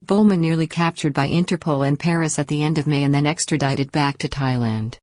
Bullman nearly captured by Interpol in Paris at the end of May and then extradited back to Thailand.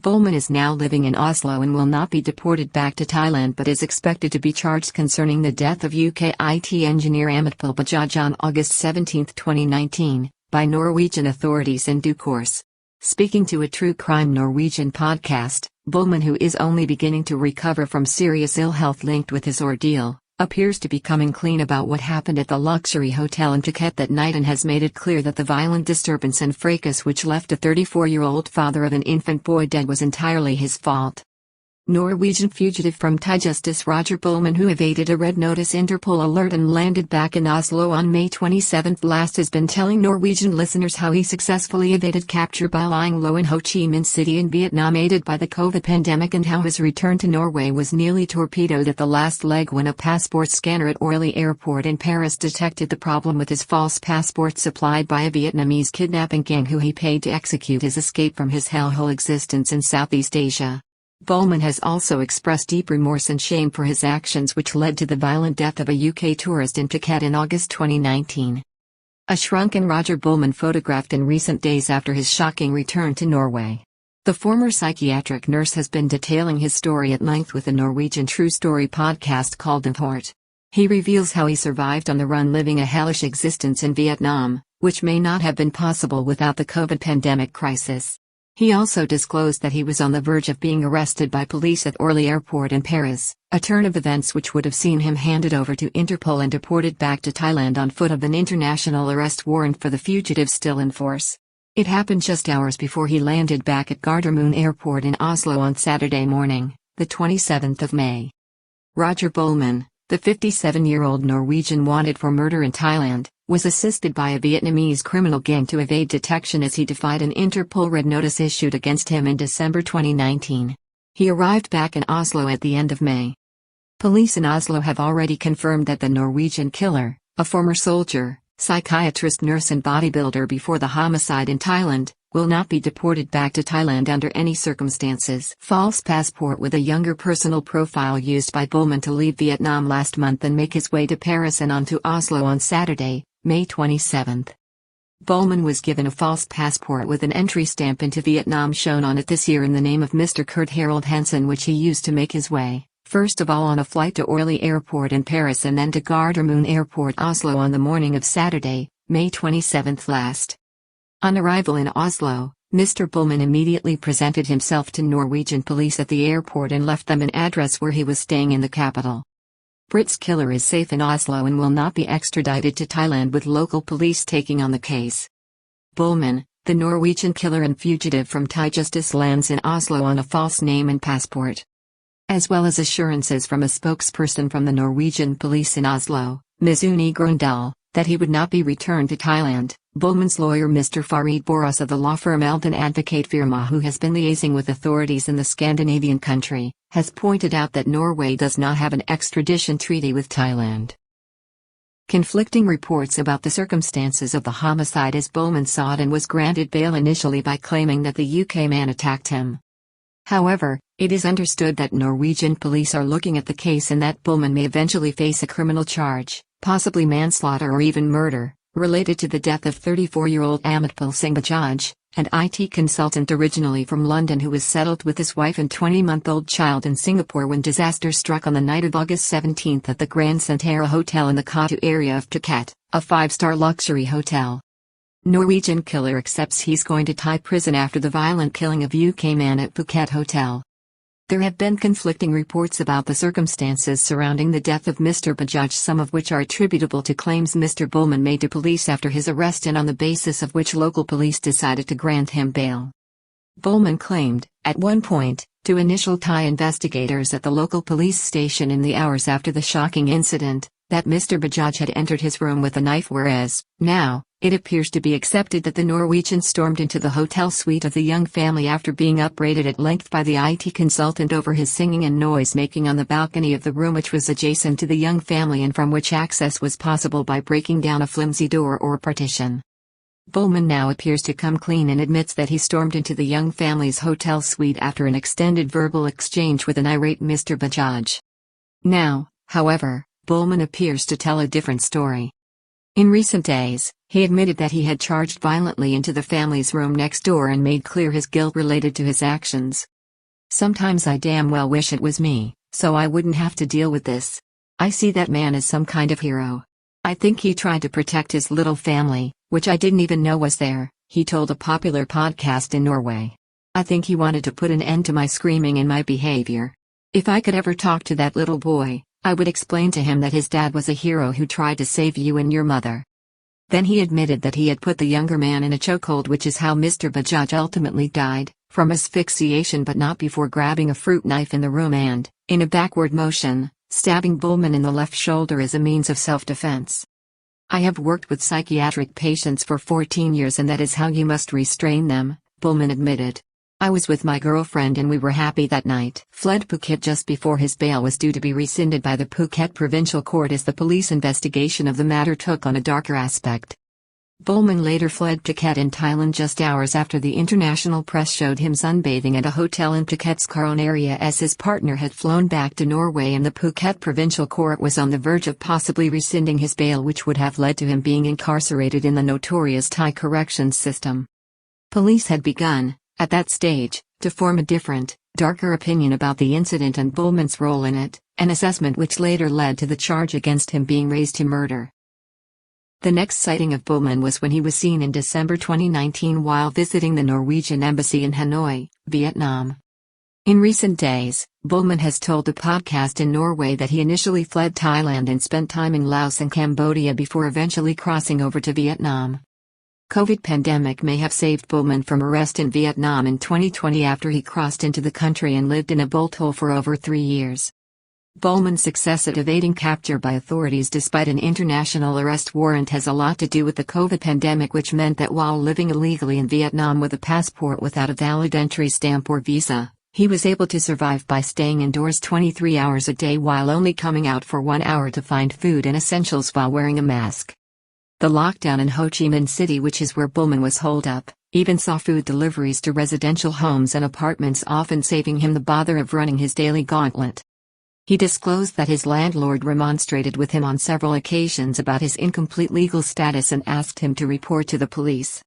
Bullman is now living in Oslo and will not be deported back to Thailand but is expected to be charged concerning the death of UK IT engineer Amitpal Bajaj on August 17, 2019, by Norwegian authorities in due course. Speaking to a True Crime Norwegian podcast, Bullman, who is only beginning to recover from serious ill health linked with his ordeal, appears to be coming clean about what happened at the luxury hotel in Phuket that night and has made it clear that the violent disturbance and fracas which left a 34-year-old father of an infant boy dead was entirely his fault. Norwegian fugitive from Thai justice Roger Bullman, who evaded a red notice Interpol alert and landed back in Oslo on May 27 last, has been telling Norwegian listeners how he successfully evaded capture by lying low in Ho Chi Minh City in Vietnam aided by the COVID pandemic, and how his return to Norway was nearly torpedoed at the last leg when a passport scanner at Orly Airport in Paris detected the problem with his false passport supplied by a Vietnamese kidnapping gang who he paid to execute his escape from his hellhole existence in Southeast Asia. Bullman has also expressed deep remorse and shame for his actions which led to the violent death of a UK tourist in Phuket in August 2019. A shrunken Roger Bullman photographed in recent days after his shocking return to Norway. The former psychiatric nurse has been detailing his story at length with a Norwegian true story podcast called Deported. He reveals how he survived on the run, living a hellish existence in Vietnam, which may not have been possible without the COVID pandemic crisis. He also disclosed that he was on the verge of being arrested by police at Orly Airport in Paris, a turn of events which would have seen him handed over to Interpol and deported back to Thailand on foot of an international arrest warrant for the fugitive still in force. It happened just hours before he landed back at Gardermoen Airport in Oslo on Saturday morning, the 27th of May. Roger Bullman, the 57-year-old Norwegian wanted for murder in Thailand, was assisted by a Vietnamese criminal gang to evade detection as he defied an Interpol red notice issued against him in December 2019. He arrived back in Oslo at the end of May. Police in Oslo have already confirmed that the Norwegian killer, a former soldier, psychiatrist, nurse and bodybuilder before the homicide in Thailand, will not be deported back to Thailand under any circumstances. False passport with a younger personal profile used by Bullman to leave Vietnam last month and make his way to Paris and on to Oslo on Saturday, May 27. Bullman was given a false passport with an entry stamp into Vietnam shown on it this year in the name of Mr. Kurt Harold Hansen, which he used to make his way, first of all on a flight to Orly Airport in Paris and then to Gardermoen Airport Oslo on the morning of Saturday, May 27 last. On arrival in Oslo, Mr. Bullman immediately presented himself to Norwegian police at the airport and left them an address where he was staying in the capital. Brit's killer is safe in Oslo and will not be extradited to Thailand, with local police taking on the case. Bullman, the Norwegian killer and fugitive from Thai justice, lands in Oslo on a false name and passport. As well as assurances from a spokesperson from the Norwegian police in Oslo, Ms. Uni Grundal, that he would not be returned to Thailand. Bullman's lawyer Mr. Farid Boras of the law firm Eldon Advocate Firma, who has been liaising with authorities in the Scandinavian country, has pointed out that Norway does not have an extradition treaty with Thailand. Conflicting reports about the circumstances of the homicide, as Bullman sought and was granted bail initially by claiming that the UK man attacked him. However, it is understood that Norwegian police are looking at the case and that Bullman may eventually face a criminal charge, possibly manslaughter or even murder, related to the death of 34-year-old Amitpal Bajaj, an IT consultant originally from London who was settled with his wife and 20-month-old child in Singapore when disaster struck on the night of August 17 at the Grand Centara Hotel in the Katu area of Phuket, a 5-star luxury hotel. Norwegian killer accepts he's going to Thai prison after the violent killing of UK man at Phuket hotel. There have been conflicting reports about the circumstances surrounding the death of Mr. Bajaj, some of which are attributable to claims Mr. Bullman made to police after his arrest and on the basis of which local police decided to grant him bail. Bullman claimed, at one point, to initial Thai investigators at the local police station in the hours after the shocking incident, that Mr. Bajaj had entered his room with a knife, whereas, now, it appears to be accepted that the Norwegian stormed into the hotel suite of the young family after being upbraided at length by the IT consultant over his singing and noise-making on the balcony of the room which was adjacent to the young family and from which access was possible by breaking down a flimsy door or partition. Bullman now appears to come clean and admits that he stormed into the young family's hotel suite after an extended verbal exchange with an irate Mr. Bajaj. Now, however, Bullman appears to tell a different story. In recent days, he admitted that he had charged violently into the family's room next door and made clear his guilt related to his actions. "Sometimes I damn well wish it was me, so I wouldn't have to deal with this. I see that man as some kind of hero. I think he tried to protect his little family, which I didn't even know was there," he told a popular podcast in Norway. "I think he wanted to put an end to my screaming and my behavior. If I could ever talk to that little boy, I would explain to him that his dad was a hero who tried to save you and your mother." Then he admitted that he had put the younger man in a chokehold, which is how Mr. Bajaj ultimately died, from asphyxiation, but not before grabbing a fruit knife in the room and, in a backward motion, stabbing Bullman in the left shoulder as a means of self-defense. "I have worked with psychiatric patients for 14 years and that is how you must restrain them," Bullman admitted. "I was with my girlfriend and we were happy that night." Fled Phuket just before his bail was due to be rescinded by the Phuket Provincial Court as the police investigation of the matter took on a darker aspect. Bullman later fled Phuket in Thailand just hours after the international press showed him sunbathing at a hotel in Phuket's Kharon area as his partner had flown back to Norway, and the Phuket Provincial Court was on the verge of possibly rescinding his bail, which would have led to him being incarcerated in the notorious Thai corrections system. Police had begun, at that stage, to form a different, darker opinion about the incident and Bullman's role in it, an assessment which later led to the charge against him being raised to murder. The next sighting of Bullman was when he was seen in December 2019 while visiting the Norwegian embassy in Hanoi, Vietnam. In recent days, Bullman has told a podcast in Norway that he initially fled Thailand and spent time in Laos and Cambodia before eventually crossing over to Vietnam. COVID pandemic may have saved Bullman from arrest in Vietnam in 2020 after he crossed into the country and lived in a bolt hole for over 3 years. Bullman's success at evading capture by authorities despite an international arrest warrant has a lot to do with the COVID pandemic, which meant that while living illegally in Vietnam with a passport without a valid entry stamp or visa, he was able to survive by staying indoors 23 hours a day while only coming out for 1 hour to find food and essentials while wearing a mask. The lockdown in Ho Chi Minh City, which is where Bullman was holed up, even saw food deliveries to residential homes and apartments, often saving him the bother of running his daily gauntlet. He disclosed that his landlord remonstrated with him on several occasions about his incomplete legal status and asked him to report to the police.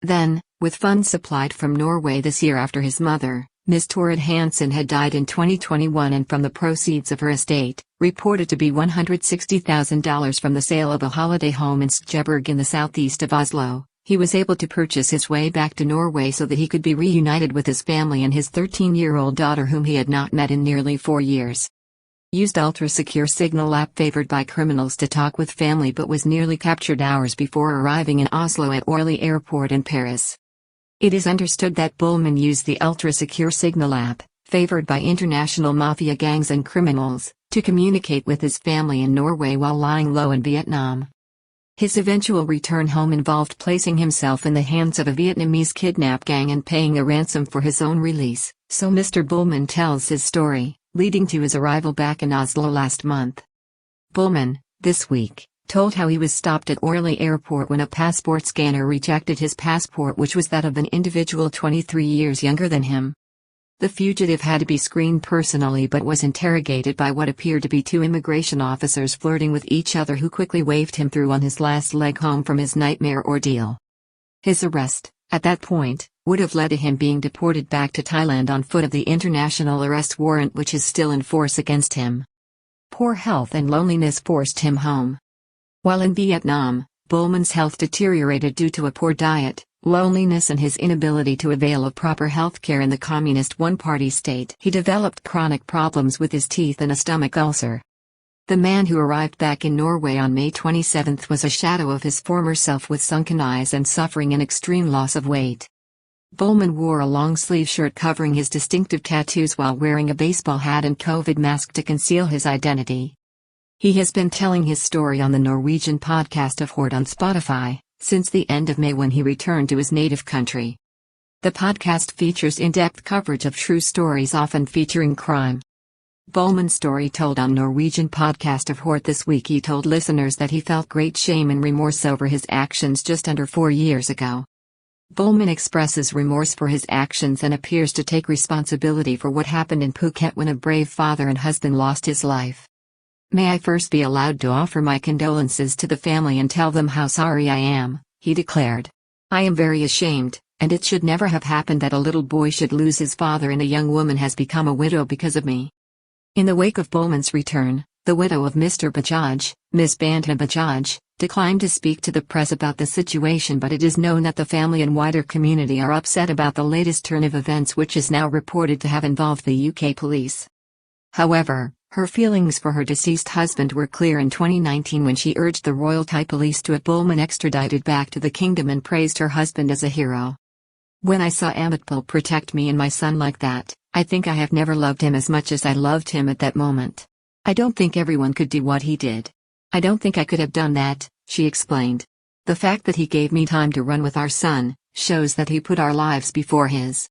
Then, with funds supplied from Norway this year after his mother, Ms. Torrid Hansen, had died in 2021, and from the proceeds of her estate, reported to be $160,000 from the sale of a holiday home in Skjeberg in the southeast of Oslo, he was able to purchase his way back to Norway so that he could be reunited with his family and his 13-year-old daughter, whom he had not met in nearly 4 years. Used ultra-secure signal app favored by criminals to talk with family, but was nearly captured hours before arriving in Oslo at Orly Airport in Paris. It is understood that Bullman used the ultra-secure signal app, favored by international mafia gangs and criminals, to communicate with his family in Norway while lying low in Vietnam. His eventual return home involved placing himself in the hands of a Vietnamese kidnap gang and paying a ransom for his own release, so Mr. Bullman tells his story, leading to his arrival back in Oslo last month. Bullman, this week, told how he was stopped at Orly Airport when a passport scanner rejected his passport, which was that of an individual 23 years younger than him. The fugitive had to be screened personally but was interrogated by what appeared to be 2 immigration officers flirting with each other, who quickly waved him through on his last leg home from his nightmare ordeal. His arrest, at that point, would have led to him being deported back to Thailand on foot of the international arrest warrant, which is still in force against him. Poor health and loneliness forced him home. While in Vietnam, Bullman's health deteriorated due to a poor diet, loneliness, and his inability to avail of proper health care in the communist one-party state. He developed chronic problems with his teeth and a stomach ulcer. The man who arrived back in Norway on May 27 was a shadow of his former self, with sunken eyes and suffering an extreme loss of weight. Bullman wore a long-sleeve shirt covering his distinctive tattoos while wearing a baseball hat and COVID mask to conceal his identity. He has been telling his story on the Norwegian podcast of Hort on Spotify since the end of May, when he returned to his native country. The podcast features in-depth coverage of true stories, often featuring crime. Bullman's story told on Norwegian podcast of Hort this week. He told listeners that he felt great shame and remorse over his actions just under 4 years ago. Bullman expresses remorse for his actions and appears to take responsibility for what happened in Phuket when a brave father and husband lost his life. "May I first be allowed to offer my condolences to the family and tell them how sorry I am," he declared. "I am very ashamed, and it should never have happened that a little boy should lose his father and a young woman has become a widow because of me." In the wake of Bullman's return, the widow of Mr. Bajaj, Miss Bandha Bajaj, declined to speak to the press about the situation, but it is known that the family and wider community are upset about the latest turn of events, which is now reported to have involved the UK police. However, her feelings for her deceased husband were clear in 2019 when she urged the Royal Thai police to have Bullman extradited back to the kingdom and praised her husband as a hero. "When I saw Amitpal protect me and my son like that, I think I have never loved him as much as I loved him at that moment. I don't think everyone could do what he did. I don't think I could have done that," she explained. "The fact that he gave me time to run with our son shows that he put our lives before his.